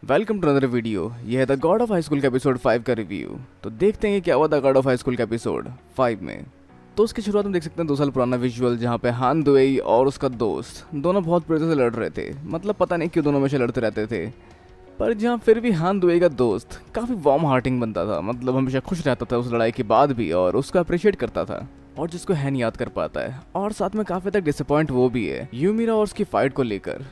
Welcome to another video. यह है the God of high school का एपिसोड 5 का रिव्यू। तो देखते हैं कि क्या हुआ the God of high school का एपिसोड 5 में। तो उसकी शुरुआत में देख सकते हैं 2 साल पुराना विजुअल, जहाँ पे हान दुएई और उसका दोस्त दोनों बहुत बुरे से लड़ रहे थे। मतलब पता नहीं क्यों दोनों हमेशा लड़ते रहते थे, पर जहाँ फिर भी हान दुएई का दोस्त काफ़ी वार्म हार्टिंग बनता था। मतलब हमेशा खुश रहता था उस लड़ाई के बाद भी और उसको अप्रिशिएट करता था, और जिसको हैन याद कर पाता है। और साथ में काफ़ी तक डिसअपॉइंट वो भी है यूमिरा और उसकी फाइट को लेकर।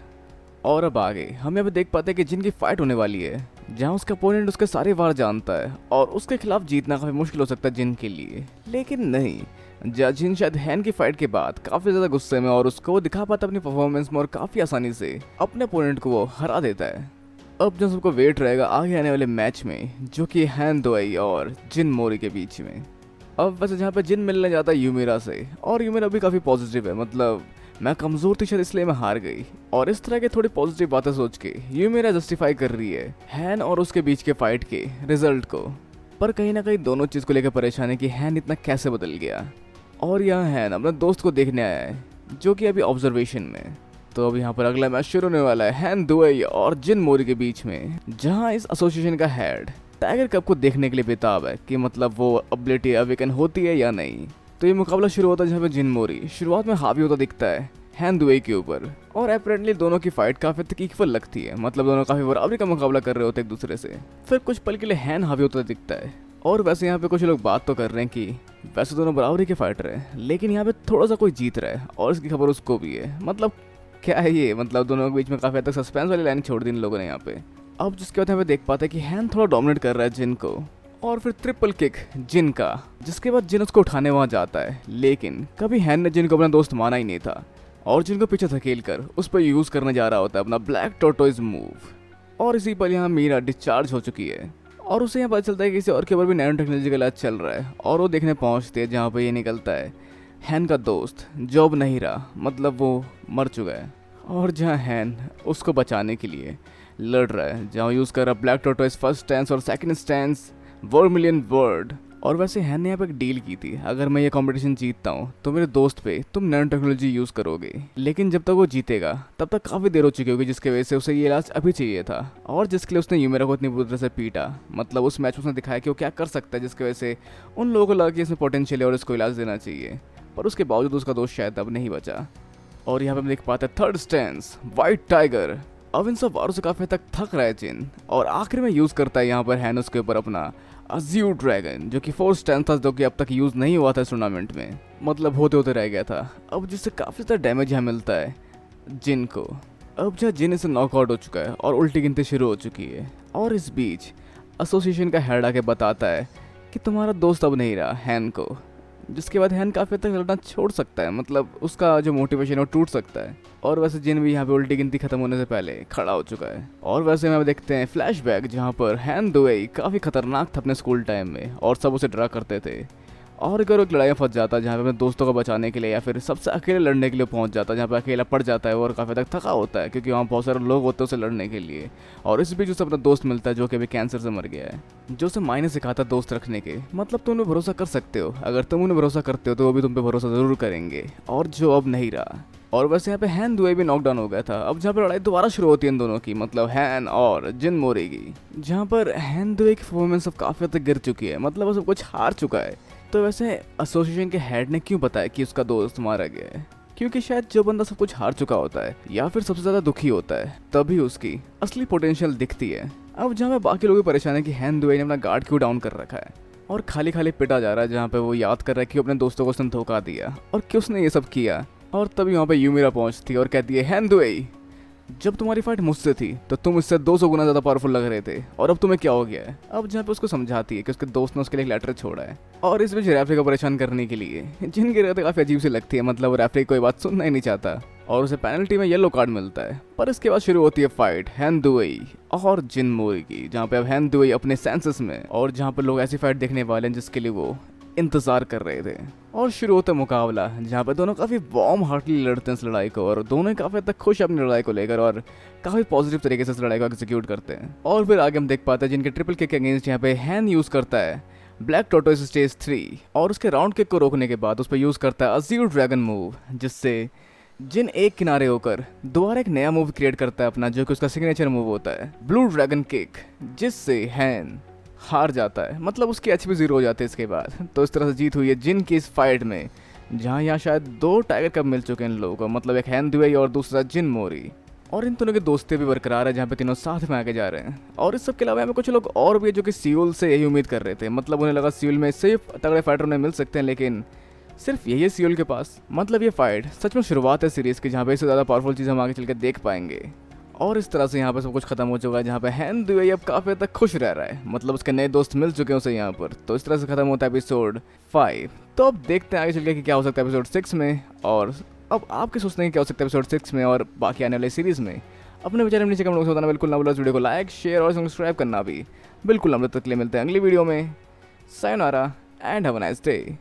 और अब आगे हम यहाँ पे देख पाते हैं कि जिन की फाइट होने वाली है, जहाँ उसका अपोनेंट उसके सारे वार जानता है और उसके खिलाफ जीतना काफी मुश्किल हो सकता है जिन के लिए। लेकिन नहीं, जिन शायद हैन की फाइट के बाद काफी ज्यादा गुस्से में और उसको वो दिखा पाता अपनी परफॉर्मेंस में और काफी आसानी से अपने अपोनेंट को वो हरा देता है। अब जो सबको वेट रहेगा आगे आने वाले मैच में, जो कि हान दुएई और जिन मोरी के बीच में। अब वैसे जहाँ पे जिन मिलने जाता है यूमिरा से, और यूमिरा भी काफी पॉजिटिव है। मतलब मैं कमजोर थी शायद इसलिए मैं हार गई, और इस तरह के थोड़ी पॉजिटिव बातें सोच के यूमिरा जस्टिफाई कर रही है हैन और उसके बीच के फाइट के रिजल्ट को। पर कहीं ना कहीं दोनों चीज को लेकर परेशान है कि हैन इतना कैसे बदल गया। और यहाँ हैन अपने दोस्त को देखने आया है, जो कि अभी ऑब्जर्वेशन में। तो अब यहाँ पर अगला मैच शुरू होने वाला है हान दुएई और जिन मोरी के बीच में, जहाँ इस एसोसिएशन का हेड टाइगर कप को देखने के लिए बेताब है कि मतलब वो एबिलिटी अवेकन होती है या नहीं। तो ये मुकाबला शुरू होता है जहाँ पे जिन मोरी शुरुआत में हावी होता दिखता है हान दुएई के ऊपर, और अपेरेंटली दोनों की फाइट काफी तक इक्वल लगती है। मतलब दोनों काफी बराबरी का मुकाबला कर रहे होते हैं एक दूसरे से। फिर कुछ पल के लिए हैन हावी होता दिखता है, और वैसे यहाँ पे कुछ लोग बात तो कर रहे हैं कि वैसे दोनों बराबरी के फाइटर हैं, लेकिन यहाँ पे थोड़ा सा कोई जीत रहा है और इसकी खबर उसको भी है। मतलब क्या है ये, मतलब दोनों के बीच में काफी हद तक सस्पेंस वाली लाइन छोड़ दी इन लोगों ने यहाँ पे। अब जिसके बाद यहाँ पे देख पाते हैं कि हैन थोड़ा डोमिनेट कर रहा है जिन को, और फिर ट्रिपल किक जिन का, जिसके बाद जिन उसको उठाने वहां जाता है। लेकिन कभी हैन ने जिन को अपना दोस्त माना ही नहीं था, और जिन को पीछे धकेल कर उस पर यूज करने जा रहा होता है अपना ब्लैक टोटोइज मूव। और इसी पर यहाँ मीरा डिस्चार्ज हो चुकी है, और उसे यहाँ पता चलता है कि किसी और के ऊपर भी नैनो टेक्नोलॉजी का इलाज चल रहा है, और वो देखने पहुंचती है जहाँ पर ये निकलता है हैन का दोस्त, जो अब नहीं रहा। मतलब वो मर चुका है, और जहाँ हैन उसको बचाने के लिए लड़ रहा है, जहाँ यूज कर रहा ब्लैक टोटोइज फर्स्ट स्टैंस और सेकंड स्टैंस वर्मिलियन वर्ड। और वैसे हैन ने यहाँ पे एक डील की थी, अगर मैं ये कंपटीशन जीतता हूँ तो मेरे दोस्त पे तुम नैनो टेक्नोलॉजी यूज करोगे। लेकिन जब तक वो जीतेगा तब तक काफी देर हो चुकी होगी, जिसकी वजह से उसे ये इलाज अभी चाहिए था, और जिसके लिए उसने यूमिरा को इतनी बुरी तरह से पीटा। मतलब उस मैच में उसने दिखाया कि वो क्या कर सकता है, जिसकी वजह से उन लोगों को लगा कि इसमें पोटेंशियल है और इसको इलाज देना चाहिए। पर उसके बावजूद उसका दोस्त शायद अब नहीं बचा। और यहाँ पे हम देख पाते हैं थर्ड स्टैंस व्हाइट टाइगर। अब इन सब वारों से काफी तक थक रहा है जिन, और आखिर में यूज करता है यहाँ पर हैन उसके ऊपर अपना अज्यूर ड्रैगन, जो कि फोर्थ स्टैंस था, जो कि अब तक यूज नहीं हुआ था इस टूर्नामेंट में। मतलब होते होते रह गया था। अब जिससे काफी ज्यादा डैमेज यहाँ मिलता है जिन को। अब जहाँ जिन इसे नॉकआउट हो चुका है और उल्टी गिनती शुरू हो चुकी है, और इस बीच एसोसिएशन का हेड आके बताता है कि तुम्हारा दोस्त अब नहीं रहा हैन को, जिसके बाद हैन काफी तक लड़ना छोड़ सकता है। मतलब उसका जो मोटिवेशन है वो टूट सकता है। और वैसे जिन भी यहाँ पे उल्टी गिनती खत्म होने से पहले खड़ा हो चुका है। और वैसे हम देखते हैं फ्लैशबैक, जहाँ पर हान दुएई काफी खतरनाक था अपने स्कूल टाइम में, और सब उसे डरा करते थे। और अगर एक लड़ाई में फंस जाता है जहाँ पे अपने दोस्तों को बचाने के लिए, या फिर सबसे अकेले लड़ने के लिए पहुंच जाता है, जहाँ पे अकेला पड़ जाता है और काफ़ी तक थका होता है, क्योंकि वहाँ बहुत सारे लोग होते हैं उसे लड़ने के लिए। और इस बीच उसे अपना दोस्त मिलता है जो कि अभी कैंसर से मर गया है, जो उसे मायने सिखाता है दोस्त रखने के। मतलब तुम उन्हें भरोसा कर सकते हो, अगर तुम उन्हें भरोसा करते हो तो वो भी तुम पे भरोसा जरूर करेंगे, और जो अब नहीं रहा। और वैसे यहाँ पे हान दुएई भी नॉकडाउन हो गया था। अब जहाँ पर लड़ाई दोबारा शुरू होती है इन दोनों की, मतलब हैन और जिन मोरी की, जहाँ पर हान दुएई की परफॉर्मेंस अब काफ़ी हद तक गिर चुकी है। मतलब वो सब कुछ हार चुका है। तो वैसे एसोसिएशन के हेड ने क्यों बताया कि उसका दोस्त मारा गया है? क्योंकि शायद जो बंदा सब कुछ हार चुका होता है या फिर सबसे ज्यादा दुखी होता है, तभी उसकी असली पोटेंशियल दिखती है। अब जहाँ पे बाकी लोग परेशान है कि हान दुएई ने अपना गार्ड क्यों डाउन कर रखा है और खाली खाली पिटा जा रहा है, जहाँ पे वो याद कर रहा है कि अपने दोस्तों को उसने धोखा दिया और क्यों उसने ये सब किया। और तभी वहाँ पे यूमिरा पहुंचती है और कहती है हान दुएई, जब तुम्हारी फाइट मुझसे थी तो तुम इससे 200 गुना ज्यादा पावरफुल लग रहे थे, और अब तुम्हें क्या हो गया है। अब जहाँ पे उसको समझाती है कि उसके दोस्त ने उसके लिए एक लेटर छोड़ा है, और इस बीच रेफरी को परेशान करने के लिए जिनकी रहते काफी अजीब सी लगती है। मतलब रेफरी कोई बात सुनना ही नहीं चाहता, और उसे पेनल्टी में येलो कार्ड मिलता है। पर इसके बाद शुरू होती है फाइट हान दुएई और जिन मोरी की, जहाँ पे अब हान दुएई अपने सेंसेस में, और जहाँ पे लोग ऐसी फाइट देखने वाले हैं जिसके लिए वो इंतजार कर रहे थे। और शुरू होता है मुकाबला, जहाँ पे दोनों काफी वार्म हार्टली लड़ते हैं इस लड़ाई को, और दोनों काफी हद तक खुश अपनी लड़ाई को लेकर और काफी पॉजिटिव तरीके से इस लड़ाई को एग्जीक्यूट करते हैं। और फिर आगे हम देख पाते हैं जिनके ट्रिपल किक के अगेंस्ट यहाँ पे हैन यूज करता है ब्लैक टोटोइज स्टेज 3, और उसके राउंड किक को रोकने के बाद उस पर यूज करता है अज्यूर ड्रैगन मूव, जिससे जिन एक किनारे होकर दोबारा एक नया मूव क्रिएट करता है अपना, जो कि उसका सिग्नेचर मूव होता है ब्लू ड्रैगन किक, जिससे हैन हार जाता है, मतलब उसकी एचपी 0 हो जाती है इसके बाद। तो इस तरह से जीत हुई है जिन की इस फाइट में, जहाँ यहाँ शायद 2 टाइगर कप मिल चुके हैं इन लोगों को, मतलब एक हैन दुबई और दूसरा जिन मोरी। और इन दोनों की दोस्ती भी बरकरार है, जहाँ पे तीनों साथ में आगे जा रहे हैं। और इस सब के अलावा यहाँ पे कुछ लोग और भी है जो कि सियोल से यही उम्मीद कर रहे थे, मतलब उन्हें लगा सियोल में सिर्फ तगड़े फाइटर उन्हें मिल सकते हैं, लेकिन सिर्फ यही है सियोल के पास। मतलब ये फाइट सच में शुरुआत है सीरीज की, जहाँ पे इससे ज़्यादा पावरफुल चीज़ हम आगे चल के देख पाएंगे। और इस तरह से यहाँ पे सब कुछ खत्म हो चुका है, जहाँ पे हैन दुबई अब काफ़ी हद तक खुश रह रहा है, मतलब उसके नए दोस्त मिल चुके हैं उसे यहाँ पर। तो इस तरह से खत्म होता है एपिसोड 5। तो अब देखते हैं आगे चल के कि क्या हो सकता है एपिसोड 6 में, और अब आपके सोचते हैं क्या हो सकता है एपिसोड 6 में और बाकी आने वाली सीरीज में। अपने विचार नीचे कमेंट बॉक्स में बताना बिल्कुल ना भूलना। वीडियो को लाइक, शेयर और सब्सक्राइब करना भी बिल्कुल ना भूलना। तक के लिए मिलते हैं अगली वीडियो में। Sayonara and have a nice day.